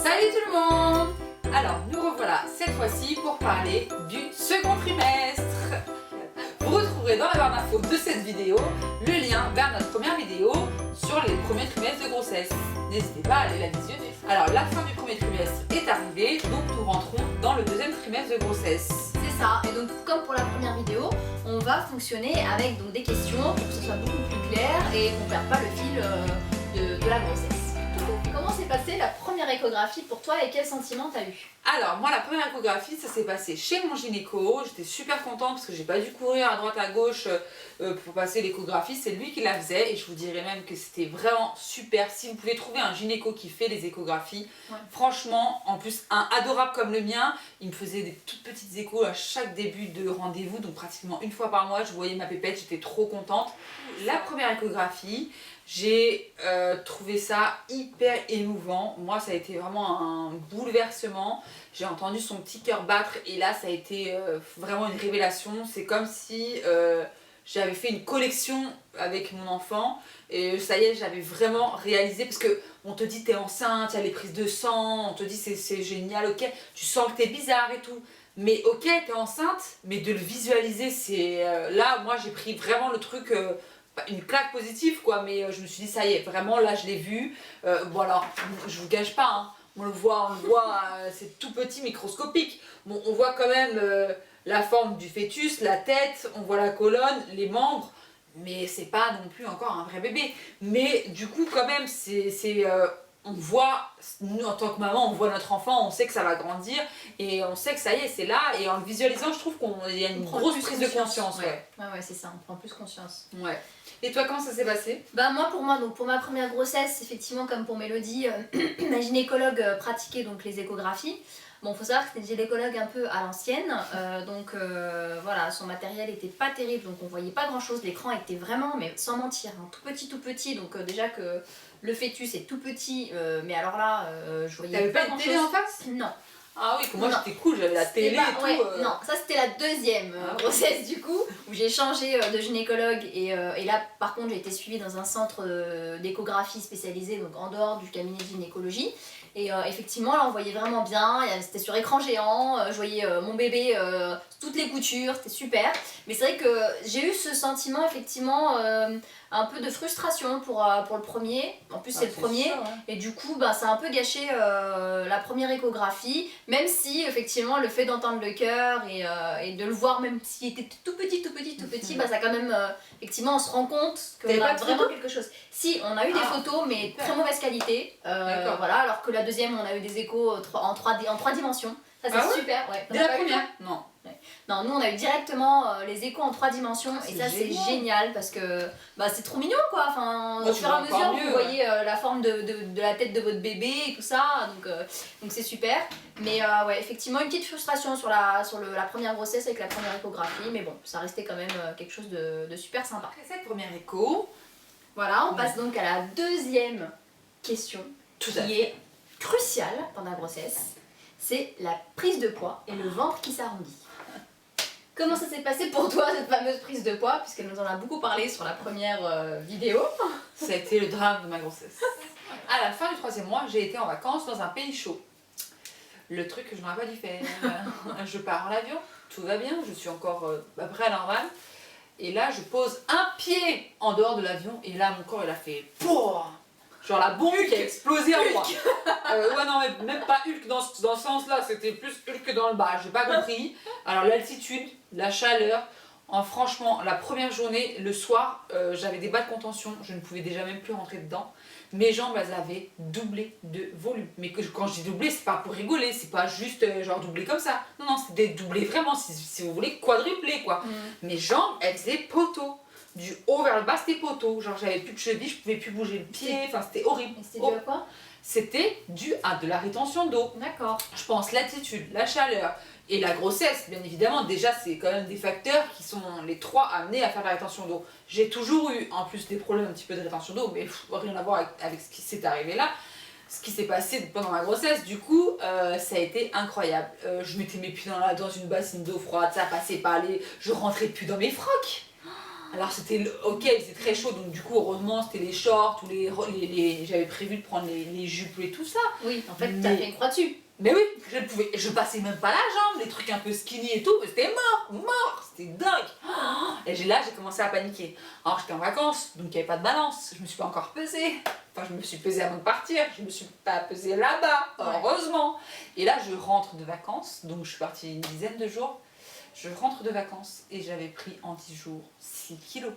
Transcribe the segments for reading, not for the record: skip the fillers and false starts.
Salut tout le monde! Alors nous revoilà cette fois-ci pour parler du second trimestre. Vous retrouverez dans la barre d'infos de cette vidéo le lien vers notre première vidéo sur les premiers trimestres de grossesse. N'hésitez pas à aller la visionner. Alors la fin du premier trimestre est arrivée, donc nous rentrons dans le deuxième trimestre de grossesse. C'est ça, et donc comme pour la première vidéo, on va fonctionner avec donc, des questions pour que ce soit beaucoup plus clair et qu'on ne perde pas le fil de la grossesse. Comment s'est passée la première échographie pour toi et quel sentiment t'as eu? Alors moi la première échographie ça s'est passé chez mon gynéco, j'étais super contente parce que j'ai pas dû courir à droite à gauche pour passer l'échographie, c'est lui qui la faisait et je vous dirais même que c'était vraiment super. Si vous pouvez trouver un gynéco qui fait les échographies, franchement, en plus un adorable comme le mien, il me faisait des toutes petites échos à chaque début de rendez-vous, donc pratiquement une fois par mois je voyais ma pépette, j'étais trop contente. La première échographie, j'ai trouvé ça hyper émouvant. Moi ça a été vraiment un bouleversement. J'ai entendu son petit cœur battre et là ça a été vraiment une révélation. C'est comme si j'avais fait une collection avec mon enfant et ça y est, j'avais vraiment réalisé, parce que on te dit t'es enceinte, il y a les prises de sang, on te dit c'est génial, ok, tu sens que t'es bizarre et tout. Mais ok, t'es enceinte, mais de le visualiser, c'est... là, moi j'ai pris vraiment le truc... une claque positive quoi, mais je me suis dit ça y est, vraiment là je l'ai vu. Bon alors je vous cache pas, hein, on le voit, c'est tout petit, microscopique. Bon, on voit quand même la forme du fœtus, la tête, on voit la colonne, les membres, mais c'est pas non plus encore un vrai bébé. Mais du coup quand même on voit, nous en tant que maman, on voit notre enfant, on sait que ça va grandir et on sait que ça y est, c'est là, et en le visualisant je trouve qu'il y a une grosse prise de conscience. Ouais, c'est ça, on prend plus conscience. Ouais. Et toi, comment ça s'est passé? Bah moi, donc pour ma première grossesse, effectivement comme pour Mélodie, ma gynécologue pratiquait donc les échographies. Bon, faut savoir que c'était une gynécologue un peu à l'ancienne, voilà, son matériel était pas terrible, donc on voyait pas grand chose, l'écran était vraiment, mais sans mentir, hein, tout petit, donc déjà que le fœtus est tout petit, mais alors là, je voyais pas grand chose. T'avais pas de télé en face? Non. Ah oui, moi j'étais cool, j'avais la télé et tout. Non, ça c'était la deuxième grossesse du coup, où j'ai changé de gynécologue et là par contre j'ai été suivie dans un centre d'échographie spécialisé, donc en dehors du cabinet de gynécologie. Et effectivement là on voyait vraiment bien, c'était sur écran géant, je voyais mon bébé, toutes les coutures, c'était super. Mais c'est vrai que j'ai eu ce sentiment effectivement un peu de frustration pour le premier, en plus c'est le premier, sûr, ouais. Et du coup bah, ça a un peu gâché la première échographie, même si effectivement le fait d'entendre le cœur et de le voir même s'il était tout petit, bah, ça quand même, effectivement on se rend compte qu'on a vraiment quelque chose. Si, on a eu des photos mais très mauvaise qualité, voilà, alors que la deuxième on a eu des échos en 3 dimensions, ça c'est super. Ouais. Dès la première? Non. Ouais. Non, nous on a eu directement les échos en 3 dimensions et ça c'est génial parce que bah, c'est trop mignon quoi, enfin, au fur et à mesure vous voyez la forme de la tête de votre bébé et tout ça, donc c'est super. Mais ouais, effectivement une petite frustration sur la première grossesse avec la première échographie, mais bon, ça restait quand même quelque chose de super sympa. Après cette première écho, voilà, on passe donc à la deuxième question qui est cruciale pendant la grossesse, c'est la prise de poids et le ventre qui s'arrondit. Comment ça s'est passé pour toi cette fameuse prise de poids, puisqu'elle nous en a beaucoup parlé sur la première vidéo? Ça a été le drame de ma grossesse. À la fin du 3e mois, j'ai été en vacances dans un pays chaud. Le truc que je n'aurais pas dû faire. Je pars en avion, tout va bien, je suis encore à peu près à la normale. Et là, je pose un pied en dehors de l'avion et là, mon corps il a fait pouah, genre la bombe qui a explosé en moi. Ouais, non, mais même pas Hulk dans ce sens-là, c'était plus Hulk dans le bas, j'ai pas compris. Alors, l'altitude, la chaleur, franchement, la première journée, le soir, j'avais des bas de contention, je ne pouvais déjà même plus rentrer dedans. Mes jambes, elles avaient doublé de volume. Mais quand je dis doublé, c'est pas pour rigoler, c'est pas juste genre doublé comme ça. Non, non, c'était doublé vraiment, si vous voulez, quadruplé quoi. Mes jambes, elles faisaient poteau. Du haut vers le bas, c'était poteau. Genre, j'avais plus de cheville, je pouvais plus bouger le pied, enfin, c'était horrible. Et c'était dû à quoi? C'était dû à de la rétention d'eau. D'accord. Je pense l'altitude, la chaleur et la grossesse, bien évidemment, déjà c'est quand même des facteurs qui sont les trois amenés à faire de la rétention d'eau. J'ai toujours eu en plus des problèmes un petit peu de rétention d'eau, mais rien à voir avec ce qui s'est arrivé là, ce qui s'est passé pendant ma grossesse. Du coup, ça a été incroyable. Je mettais mes pieds dans une bassine d'eau froide, ça passait pas, je rentrais plus dans mes frocs. Alors c'était ok, il faisait très chaud, donc du coup heureusement c'était les shorts ou j'avais prévu de prendre les jupes et tout ça. Oui, en fait t'as fait une croix dessus. Mais oui, je passais même pas la jambe, les trucs un peu skinny et tout, c'était mort, c'était dingue. Et là j'ai commencé à paniquer. Alors j'étais en vacances, donc il n'y avait pas de balance, je me suis pas encore pesée. Enfin je me suis pesée avant de partir, je me suis pas pesée là-bas, heureusement. Et là je rentre de vacances, donc je suis partie une dizaine de jours. Je rentre de vacances et j'avais pris en 10 jours 6 kilos.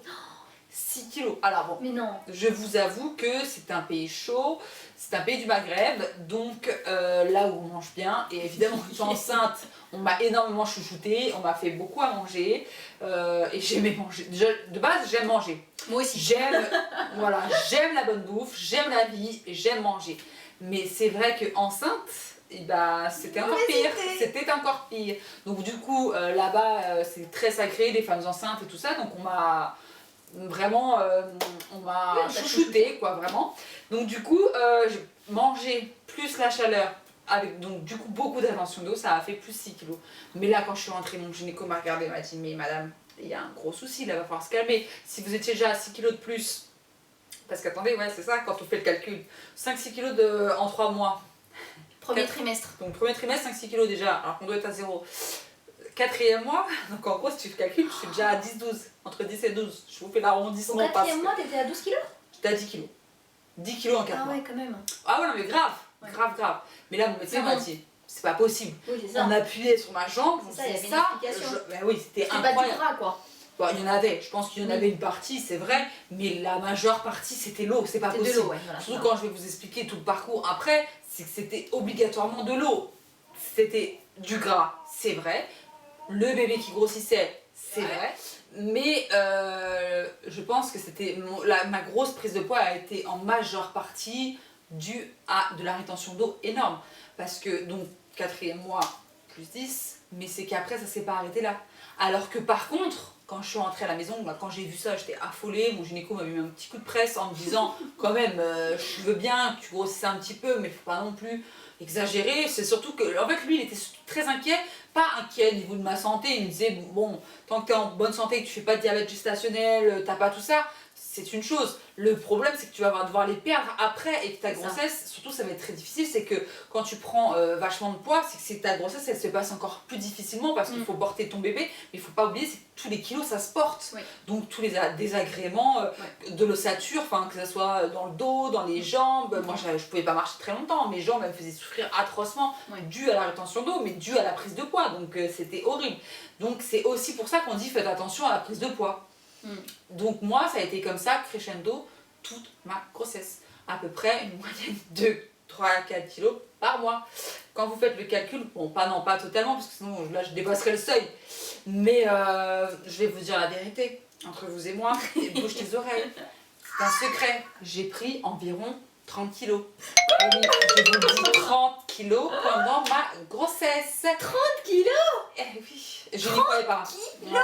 6 kilos. Alors bon, mais non. Je vous avoue que c'est un pays chaud, c'est un pays du Maghreb, donc là où on mange bien, et évidemment quand j'étais enceinte, on m'a énormément chouchouté, on m'a fait beaucoup à manger, et j'aimais manger. De base, j'aime manger. Moi aussi. J'aime la bonne bouffe, j'aime la vie, j'aime manger. Mais c'est vrai que enceinte, et bah, c'était encore pire. C'était encore pire. Donc du coup, là-bas, c'est très sacré, les femmes enceintes et tout ça, donc on m'a vraiment chouchouté quoi, vraiment. Donc du coup j'ai mangé plus la chaleur avec donc du coup beaucoup de rétention d'eau, ça a fait plus 6 kilos. Mais là quand je suis rentrée, mon gynéco m'a regardé, m'a dit mais madame, il y a un gros souci là, va falloir se calmer. Si vous étiez déjà à 6 kilos de plus, parce qu'attendez, ouais c'est ça quand on fait le calcul, 5-6 kilos en 3 mois. Premier trimestre. Donc premier trimestre 5-6 kilos déjà, alors qu'on doit être à 0. 4e mois, donc en gros si tu calcules, je suis déjà à 10-12, entre 10 et 12. Je vous fais l'arrondissement. Au 4e mois, t'étais à 12 kilos? J'étais à 10 kilos. 10 kilos en 4 mois. Ah ouais, quand même. Ah ouais, non mais grave, grave. Mais là mon médecin m'a dit, c'est pas possible. Oui, c'est ça. On appuyait sur ma jambe, c'est ça, il y avait ça. une explication. Bah oui, c'était pas incroyable. du gras quoi. Bon, il y en avait, je pense qu'il y en avait une partie, c'est vrai, mais la majeure partie c'était l'eau, c'est pas possible. De l'eau, ouais, voilà, surtout quand je vais vous expliquer tout le parcours après, c'est que c'était obligatoirement de l'eau. C'était du gras, c'est vrai. Le bébé qui grossissait, c'est vrai. Mais je pense que c'était ma grosse prise de poids a été en majeure partie due à de la rétention d'eau énorme. Parce que donc 4e mois plus 10, mais c'est qu'après ça s'est pas arrêté là. Alors que par contre, quand je suis rentrée à la maison, quand j'ai vu ça, j'étais affolée. Mon gynéco m'a mis un petit coup de presse en me disant quand même, je veux bien que tu grossisses un petit peu, mais faut pas non plus exagérer. C'est surtout que, en fait, lui, il était très inquiet. Pas inquiet au niveau de ma santé. Il me disait, bon, tant que tu es en bonne santé, que tu fais pas de diabète gestationnel, t'as pas tout ça, c'est une chose. Le problème, c'est que tu vas devoir les perdre après et que ta grossesse, surtout ça va être très difficile, c'est que quand tu prends vachement de poids, c'est que ta grossesse, elle se passe encore plus difficilement parce qu'il faut porter ton bébé, mais il faut pas oublier, c'est que tous les kilos, ça se porte. Donc tous les désagréments de l'ossature, enfin que ce soit dans le dos, dans les jambes, moi je pouvais pas marcher très longtemps, mes jambes elles me faisaient souffrir atrocement, dû à la rétention d'eau, mais dû à la prise de poids, donc c'était horrible. Donc c'est aussi pour ça qu'on dit faites attention à la prise de poids. Donc moi ça a été comme ça, crescendo, toute ma grossesse. À peu près une moyenne de 3 à 4 kilos par mois. Quand vous faites le calcul, bon pas totalement parce que sinon là je dépasserai le seuil. Mais je vais vous dire la vérité, entre vous et moi, et bouge tes oreilles. C'est un secret, j'ai pris environ 30 kilos. Oui, je vous dis 30 kilos pendant ma grossesse. 30 kilos? Eh oui, je n'y croyais pas. Non,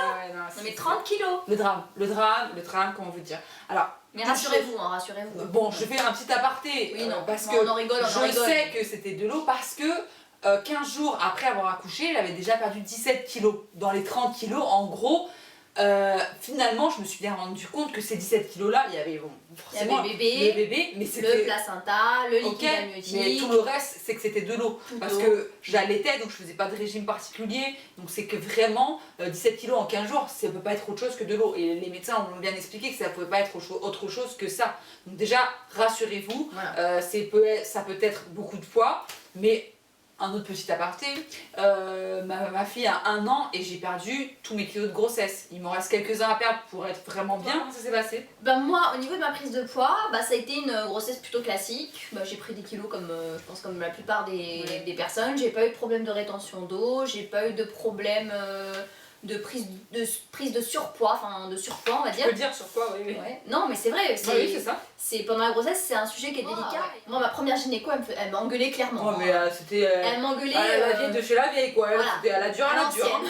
mais 30 kilos. Le drame, comment vous dire. Alors, mais rassurez-vous, rassurez-vous. Bon, je fais un petit aparté, parce que on rigole, je sais que c'était de l'eau, parce que 15 jours après avoir accouché, elle avait déjà perdu 17 kilos. Dans les 30 kilos, en gros, finalement, je me suis bien rendu compte que ces 17 kilos là, il y avait forcément le bébé, mais c'était le placenta, le liquide amniotique. Mais tout le reste, c'est que c'était de l'eau. Parce que j'allaitais, donc je faisais pas de régime particulier. Donc c'est que vraiment, 17 kilos en 15 jours, ça peut pas être autre chose que de l'eau. Et les médecins ont bien expliqué que ça pouvait pas être autre chose que ça. Donc déjà, rassurez-vous, ça peut être beaucoup de poids, mais un autre petit aparté, ma fille a 1 an et j'ai perdu tous mes kilos de grossesse. Il m'en reste quelques-uns à perdre pour être vraiment bien. Comment ça s'est passé? Ben moi, au niveau de ma prise de poids, ça a été une grossesse plutôt classique. J'ai pris des kilos comme, je pense, comme la plupart des personnes. J'ai pas eu de problème de rétention d'eau, j'ai pas eu de problème de prise de surpoids, enfin de surpoids on va dire. Je peux dire surpoids, oui. Ouais. Non mais c'est vrai, oui, c'est ça. Pendant la grossesse c'est un sujet qui est délicat. Moi ma première gynéco elle m'a engueulée clairement. Oh mais c'était... elle m'a engueulée... la vieille de chez la vieille quoi, voilà. C'était à la dure, à la dure.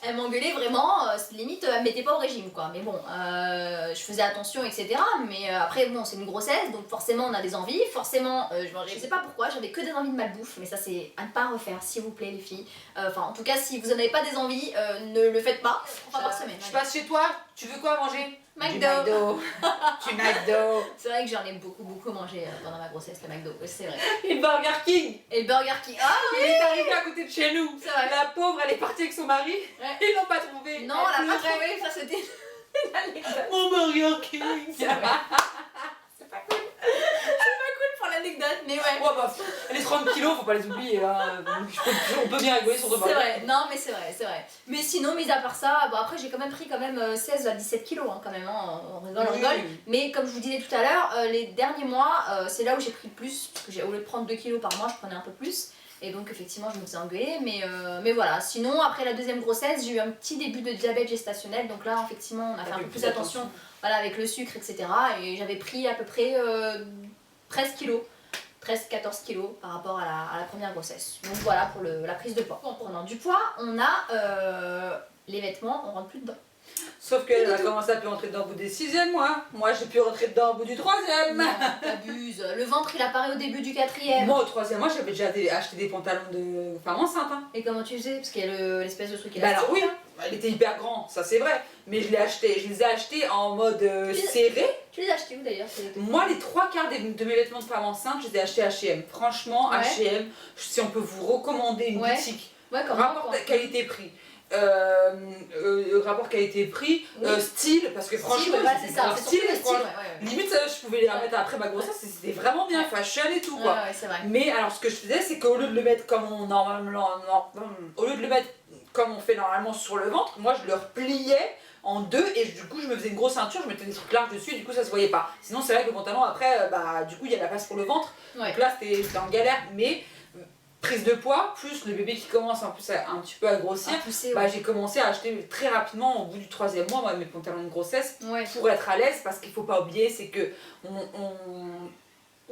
Elle m'engueulait vraiment, limite elle me mettait pas au régime quoi. Mais bon, je faisais attention etc. Mais après bon c'est une grossesse donc forcément on a des envies, forcément je sais pas pourquoi j'avais que des envies de malbouffe mais ça c'est à ne pas refaire s'il vous plaît les filles. Enfin en tout cas si vous en avez pas des envies, ne le faites pas, une fois par semaine. Je passe chez toi, tu veux quoi manger? McDo. Du McDo. Du McDo. C'est vrai que j'en ai beaucoup mangé pendant ma grossesse le McDo, oui, c'est vrai. Et le Burger King. Et le Burger King, ah oui. Il est arrivé à côté de chez nous. C'est vrai. La pauvre elle est partie avec son mari. Ouais. Ils l'ont pas trouvé. Non on l'a pas trouvé, ça c'était une anecdote. Mon Burger King. C'est vrai. C'est pas cool. C'est pas cool pour l'anecdote, mais ouais. Ouais, bah, les 30 kilos, faut pas les oublier. Hein. On peut bien rigoler sur deux C'est vrai, non mais c'est vrai. Mais sinon, mis à part ça, bon après j'ai quand même pris 16 à 17 kilos hein, quand même, hein. On rigole. Mais comme je vous disais tout à l'heure, les derniers mois, c'est là où j'ai pris le plus, parce que au lieu de prendre 2 kilos par mois, je prenais un peu plus. Et donc effectivement je me faisais engueuler, mais voilà. Sinon après la deuxième grossesse, j'ai eu un petit début de diabète gestationnel, donc là effectivement on a fait un peu plus attention voilà, avec le sucre, etc. Et j'avais pris à peu près 13 kilos. 13-14 kilos par rapport à la première grossesse. Donc voilà pour la prise de poids. En prenant du poids, on a les vêtements, on rentre plus dedans. Sauf qu'elle a commencé à pu rentrer dedans au bout des 6e mois. Moi j'ai pu rentrer dedans au bout du 3e. Non, t'abuses. Le ventre il apparaît au début du 4e. Moi au 3e mois j'avais déjà acheté des pantalons de femme enceinte. Hein. Et comment tu faisais? Parce qu'il y a l'espèce de truc élastique. Bah alors oui, hein. Elle était hyper grande, ça c'est vrai. Mais je les ai achetés en mode serré. Tu les as achetés où d'ailleurs? Moi les 3/4 de mes vêtements de femme enceinte, je les ai achetés à H&M. Franchement, ouais. H&M, si on peut vous recommander une boutique. Ouais, rapport qualité-prix. Rapport qualité-prix, style, parce que franchement, c'est ça, style, limite ça, je pouvais les remettre après ma grossesse, c'était vraiment bien fashion et tout quoi. C'est vrai. Mais alors ce que je faisais, c'est qu'au lieu de le mettre comme au lieu de le mettre comme on fait normalement sur le ventre, moi je le repliais en deux et du coup je me faisais une grosse ceinture, je mettais des trucs larges dessus et du coup ça se voyait pas. Sinon c'est vrai que le pantalon après, du coup il y a la place pour le ventre, donc là c'était en galère, mais prise de poids, plus le bébé qui commence en plus un petit peu à grossir, j'ai commencé à acheter très rapidement au bout du 3e mois mes pantalons de grossesse pour être à l'aise, parce qu'il faut pas oublier c'est que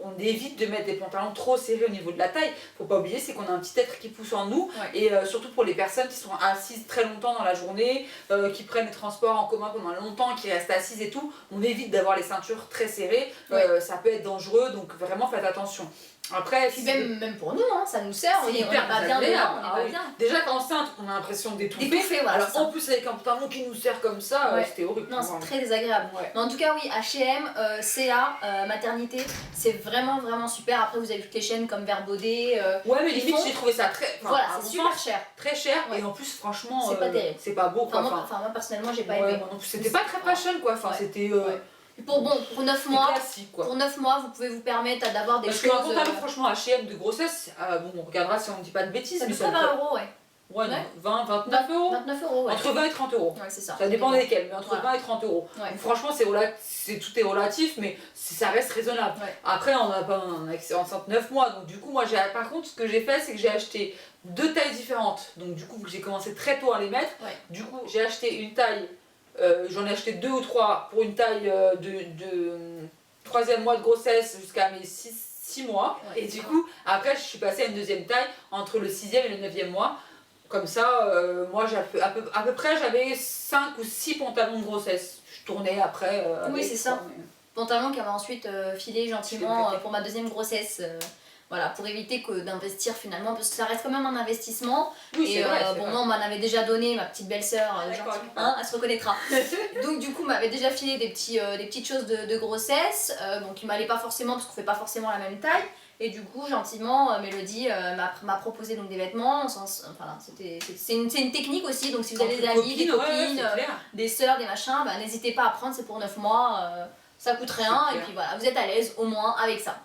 on évite de mettre des pantalons trop serrés au niveau de la taille. Faut pas oublier c'est qu'on a un petit être qui pousse en nous et surtout pour les personnes qui sont assises très longtemps dans la journée, qui prennent les transports en commun pendant longtemps, qui restent assises et tout, on évite d'avoir les ceintures très serrées, ça peut être dangereux donc vraiment faites attention. Après, puis même pour nous, hein, ça nous sert, on n'est pas bien dedans, on est pas bien. Déjà qu'enceinte, on a l'impression d'étouffer. Alors en plus avec un pantalon qui nous sert comme ça, c'était horrible. Non, c'est très désagréable. Mais en tout cas, oui, H&M, CA, maternité, c'est vraiment super. Après, vous avez toutes les chaînes comme Verbaudet. Ouais, mais limite, j'ai trouvé ça très. Voilà, c'est super cher. Très cher, et en plus, franchement, c'est pas terrible. C'est pas beau quoi. Enfin, moi personnellement, j'ai pas aimé. C'était pas très fashion quoi. Enfin, c'était. Pour 9 mois, classique, quoi. Pour 9 mois, vous pouvez vous permettre d'avoir des choses... Parce qu'un pantalon, franchement, H&M de grossesse, on regardera si on ne dit pas de bêtises. Ça coûte 20 €, Ouais, non, 20, 29 euros. 29 €, Entre 20 et 30 euros. Ouais, c'est ça. Ça dépend desquels, mais entre 20 et 30 euros. Donc, franchement, tout est relatif, mais ça reste raisonnable. Après, on a enceinte 9 mois, donc du coup, moi, par contre, ce que j'ai fait, c'est que j'ai acheté 2 tailles différentes. Donc, du coup, j'ai commencé très tôt à les mettre. Du coup, j'ai acheté une taille. J'en ai acheté 2 ou 3 pour une taille de 3e mois de grossesse jusqu'à mes 6 mois. Et du coup, après, je suis passée à une deuxième taille entre le 6e et le 9e mois. Comme ça, moi, à peu près, j'avais 5 ou 6 pantalons de grossesse. Je tournais après. Oui, c'est ça. Pantalon qui m'a ensuite filé gentiment pour ma deuxième grossesse. Voilà, pour éviter d'investir finalement, parce que ça reste quand même un investissement. Oui, c'est vrai. Moi, on m'en avait déjà donné, ma petite belle-sœur, elle se reconnaîtra. Donc, du coup, m'avait déjà filé des petites choses de grossesse, donc il m'allait pas forcément, parce qu'on fait pas forcément la même taille. Et du coup, gentiment, Mélodie m'a proposé donc des vêtements. C'est une technique aussi, donc si vous avez des amis, des copines, des sœurs, des machins, n'hésitez pas à prendre, c'est pour 9 mois, ça coûte rien, et puis voilà, vous êtes à l'aise au moins avec ça.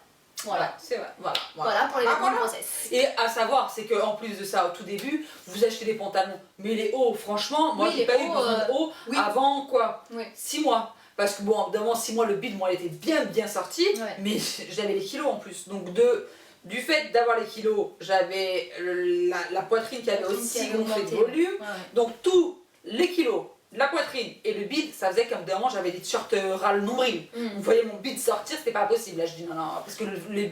Voilà, c'est vrai. Voilà pour les vêtements de grossesse. Et à savoir, c'est qu'en plus de ça, au tout début, vous achetez des pantalons. Mais les hauts, franchement, moi j'ai pas eu besoin de hauts avant quoi 6 mois. Parce que bon, évidemment, 6 mois, le bide, moi, elle était bien sortie. Mais j'avais les kilos en plus. Donc du fait d'avoir les kilos, j'avais la poitrine qui avait aussi gonflé de volume. Donc tous les kilos la poitrine et le bide, ça faisait comme d'un moment j'avais des t-shirts ras le nombril. Vous voyez mon bide sortir, c'était pas possible. Là je dis non, non, parce que les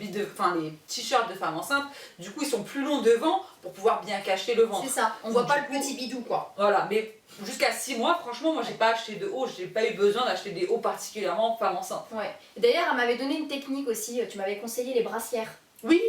t-shirts de femmes enceintes, du coup ils sont plus longs devant pour pouvoir bien cacher le ventre. C'est ça, on voit pas le petit bidou quoi. Voilà, mais jusqu'à 6 mois, franchement, moi j'ai pas acheté de haut, j'ai pas eu besoin d'acheter des hauts particulièrement femmes enceintes. Ouais. D'ailleurs, elle m'avait donné une technique aussi, tu m'avais conseillé les brassières. Oui.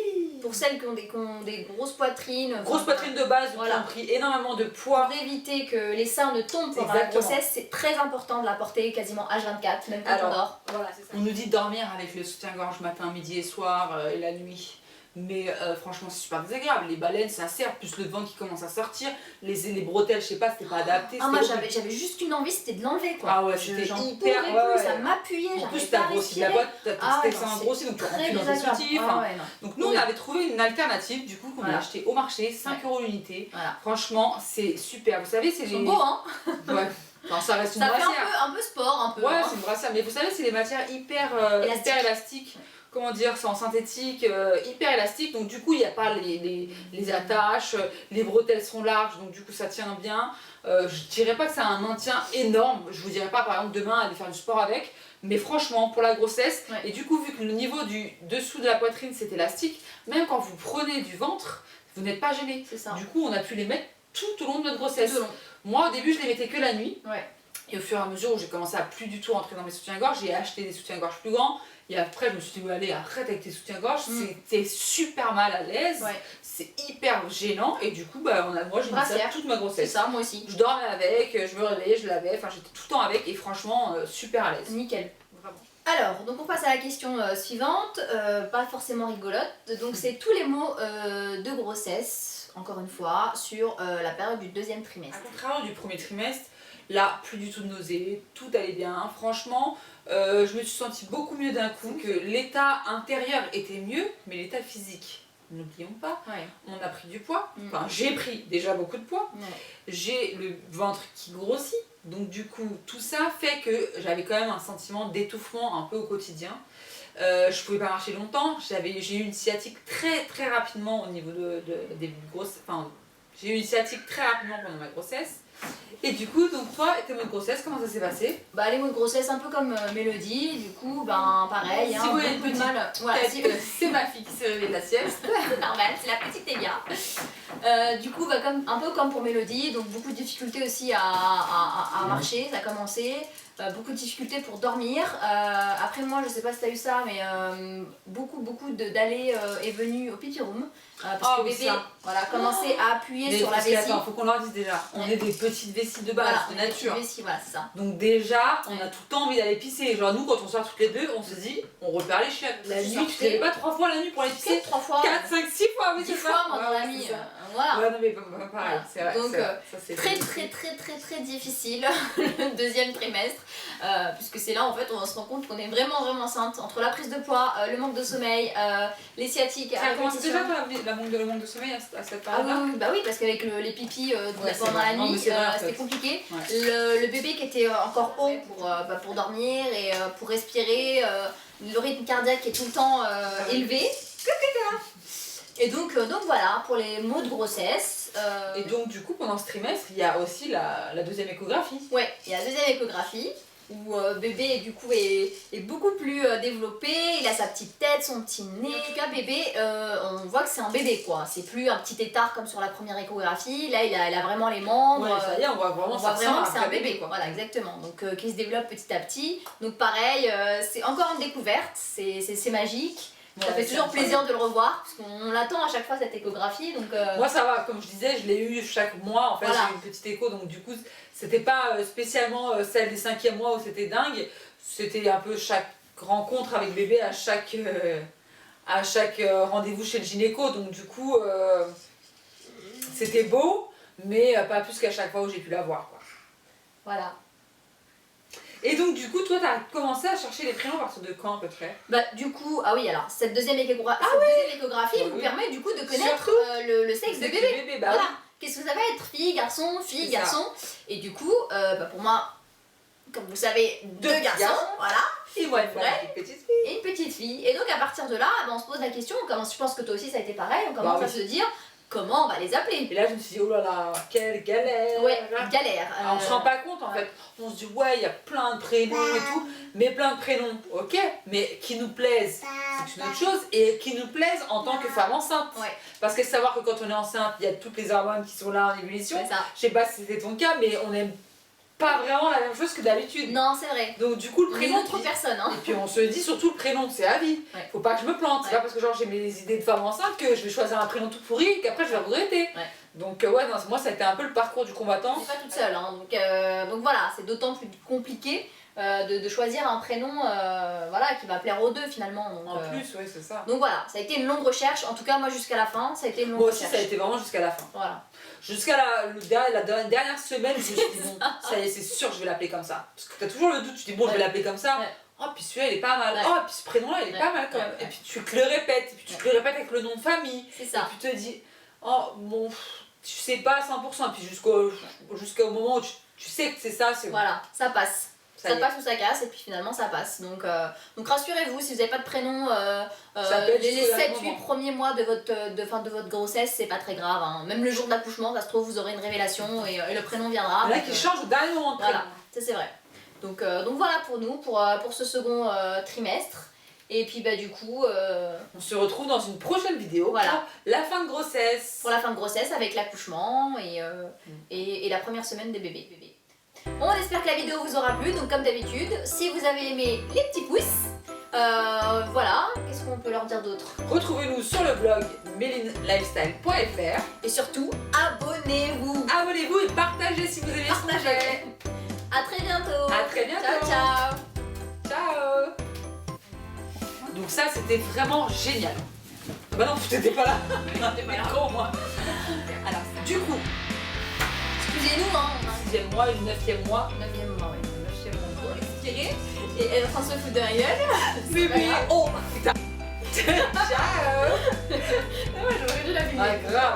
Pour celles qui ont des grosses poitrines. Grosses poitrines de base, qui ont pris énormément de poids. Pour éviter que les seins ne tombent pendant la grossesse, c'est très important de la porter quasiment H24, même quand on dort. Voilà, on nous dit de dormir avec le soutien-gorge matin, midi et soir et la nuit. Mais franchement c'est super désagréable, les baleines ça sert, plus le ventre qui commence à sortir, les bretelles je sais pas, c'était pas adapté. Ah moi j'avais juste une envie, c'était de l'enlever quoi. Ah ouais, c'était hyper... ça m'appuyait, en plus t'as grossi la boîte, tes seins grossi donc tu rentres dans tes soutifs. Donc nous on avait trouvé une alternative du coup qu'on a acheté au marché, 5 € l'unité. Franchement c'est super, vous savez c'est les... Ils sont beaux hein. Ouais. Enfin, ça reste une brassière. Ça fait un peu sport un peu. Ouais c'est une brassière, mais vous savez c'est des matières hyper élastiques. Comment dire, c'est en synthétique, hyper élastique, donc du coup il n'y a pas les attaches, les bretelles sont larges, donc du coup ça tient bien. Je dirais pas que ça a un maintien énorme, je vous dirais pas par exemple demain aller faire du sport avec, mais franchement pour la grossesse, et du coup vu que le niveau du dessous de la poitrine c'est élastique, même quand vous prenez du ventre, vous n'êtes pas gêné. Du coup on a pu les mettre tout au long de notre grossesse. Moi au début je les mettais que la nuit, et au fur et à mesure où j'ai commencé à plus du tout rentrer dans mes soutiens-gorge, j'ai acheté des soutiens-gorge plus grands. Et après, je me suis dit, allez, arrête avec tes soutiens-gorge, c'était super mal à l'aise, c'est hyper gênant, et du coup, moi j'ai mis ça toute ma grossesse. C'est ça, moi aussi. Je dormais avec, je me réveillais, je l'avais, enfin j'étais tout le temps avec, et franchement, super à l'aise. Nickel. Vraiment. Alors, donc on passe à la question suivante, pas forcément rigolote, donc c'est tous les mots de grossesse, encore une fois, sur la période du deuxième trimestre. À contraire du premier trimestre, là, plus du tout de nausées, tout allait bien, franchement. Je me suis sentie beaucoup mieux d'un coup, que l'état intérieur était mieux, mais l'état physique, n'oublions pas, on a pris du poids, enfin j'ai pris déjà beaucoup de poids, j'ai le ventre qui grossit, donc du coup tout ça fait que j'avais quand même un sentiment d'étouffement un peu au quotidien. Je pouvais pas marcher longtemps, j'ai eu une sciatique très rapidement au niveau des grosses, enfin j'ai eu une sciatique très rapidement pendant ma grossesse. Et du coup, donc toi, tes mots de grossesse, comment ça s'est passé? Bah les mots de grossesse un peu comme Mélodie, du coup, pareil. Si vous voyez une petite mal, voilà, c'est ma fille qui s'est réveillée de la sieste. Normal, c'est la petite Elia. Du coup, un peu comme pour Mélodie, donc beaucoup de difficultés aussi à marcher, ça a commencé. Beaucoup de difficultés pour dormir. Après moi, je sais pas si t'as eu ça, mais beaucoup d'allées et venues au pipi room. Parce que bébé commençait à appuyer sur la vessie. Attends, faut qu'on leur dise déjà, on est des petites vessies de base, de nature. Vessie, voilà, c'est ça. Donc déjà, on a tout le temps envie d'aller pisser. Genre nous, quand on sort toutes les deux, on se dit, on repère les chiottes. La nuit, tu te lèves pas 3 fois la nuit pour aller pisser? 3 fois. 4, 5, 6 fois, oui, 10 fois moi dans la nuit. Voilà. Ouais, non mais pareil, c'est vrai. Donc très difficile le deuxième trimestre. Puisque c'est là en fait on se rend compte qu'on est vraiment enceinte entre la prise de poids, le manque de sommeil, les sciatiques. Ça commence déjà le manque de sommeil à cette période-là? Oui, parce qu'avec les pipis pendant la nuit, c'était compliqué. Le bébé qui était encore haut pour dormir et pour respirer, le rythme cardiaque qui est tout le temps élevé. Et donc voilà, pour les mots de grossesse. Et donc du coup pendant ce trimestre, il y a aussi la deuxième échographie. Ouais, il y a la deuxième échographie où bébé du coup est beaucoup plus développé, il a sa petite tête, son petit nez. En tout cas bébé, on voit que c'est un bébé quoi, c'est plus un petit étard comme sur la première échographie, là il a vraiment les membres. Ouais, ça y est, on voit vraiment que c'est un bébé quoi. Voilà, exactement, donc qui se développe petit à petit. Donc pareil, c'est encore une découverte, c'est magique. Ça fait toujours plaisir de le revoir, parce qu'on l'attend à chaque fois cette échographie. Donc moi ça va, comme je disais, je l'ai eu chaque mois, en fait j'ai eu une petite écho, donc du coup c'était pas spécialement celle des 5e mois où c'était dingue, c'était un peu chaque rencontre avec bébé à chaque rendez-vous chez le gynéco, donc du coup c'était beau, mais pas plus qu'à chaque fois où j'ai pu la voir quoi. Voilà. Et donc du coup, toi, t'as commencé à chercher les prénoms à partir de quand à peu près? Du coup, alors, cette deuxième échographie vous permet du coup de connaître le sexe de bébé. Voilà. Qu'est-ce que ça va être? Fille, garçon, Et du coup, pour moi, comme vous savez, 2 garçons, voilà. Et moi, une petite fille. Et une petite fille. Et donc à partir de là, on se pose la question, je pense que toi aussi ça a été pareil, on commence à se dire, comment on va les appeler. Et là je me suis dit oh là là, quelle galère. Ouais, galère. Alors, on se rend pas compte en fait, on se dit ouais il y a plein de prénoms et tout, mais plein de prénoms, ok, mais qui nous plaisent, c'est une autre chose, et qui nous plaisent en tant que femme enceinte. Ouais. Parce que savoir que quand on est enceinte, il y a toutes les hormones qui sont là en ébullition, C'est ça. je sais pas si c'était ton cas, mais on n'aime pas vraiment la même chose que d'habitude. Non, c'est vrai. Donc du coup le On est prénom, autre personne, hein. et puis on se dit surtout le prénom, c'est à vie. Ouais. Faut pas que je me plante, c'est Ouais. pas parce que genre j'ai mes idées de femme enceinte que je vais choisir un prénom tout pourri et qu'après je vais regretter. Ouais. Donc ouais, non, moi ça a été un peu le parcours du combattant. On n'est pas toute seule, hein. Donc voilà, c'est d'autant plus compliqué de choisir un prénom voilà, qui va plaire aux deux finalement. Donc, En plus, ouais, c'est ça. donc voilà, ça a été une longue recherche, en tout cas moi jusqu'à la fin, ça a été une longue Moi aussi, recherche. ça a été vraiment jusqu'à la fin. Voilà. Jusqu'à la dernière semaine, je me suis dit, bon, ça y est, c'est sûr, je vais l'appeler comme ça. Parce que t'as toujours le doute, tu te dis, bon, je vais Ouais. l'appeler comme ça. Ouais. Oh, puis celui-là, il est pas mal. Ouais. Oh, puis ce prénom-là, il est Ouais. pas mal quand même. Ouais. Et puis tu te le répètes, et puis tu te le répètes avec le nom de famille. C'est Et ça. puis tu te dis, oh, bon, tu sais pas à 100%. Et puis jusqu'au moment où tu sais que c'est ça, c'est bon. Voilà, ça passe. Ça Ça y est. passe ou ça casse, et puis finalement ça passe. Donc rassurez-vous, si vous n'avez pas de prénom, Ça peut être les jusqu'au dernier 7-8 moment. premiers mois de votre grossesse, c'est pas très grave. Hein. Même le jour de l'accouchement, ça se trouve, vous aurez une révélation et le prénom viendra. Il y en a donc, qui changent au dernier moment de prénom. Voilà, ça c'est vrai. Donc voilà pour nous, pour ce second trimestre. Et puis bah du coup, On se retrouve dans une prochaine vidéo Voilà. pour la fin de grossesse. pour la fin de grossesse avec l'accouchement et la première semaine des bébés. On espère que la vidéo vous aura plu, donc comme d'habitude, si vous avez aimé les petits pouces, voilà, qu'est-ce qu'on peut leur dire d'autre? Retrouvez-nous sur le blog melinelifestyle.fr. Et surtout, abonnez-vous. Abonnez-vous et partagez si vous aimez ce qu'on fait. À très bientôt. À très bientôt. Ciao ciao. Ciao. Donc ça c'était vraiment génial. Bah non, t'étais pas là. T'étais pas là. Con, moi. Alors, du coup, Excusez-nous, hein, on a 6e mois, une 9e mois. un 9e mois, ouais. 9e mois. Pour respirer. Et elle est en train de se foutre de ma gueule. Bébé. Oh putain. Ciao. Ouais, j'aurais dû la filmer. Ah grave.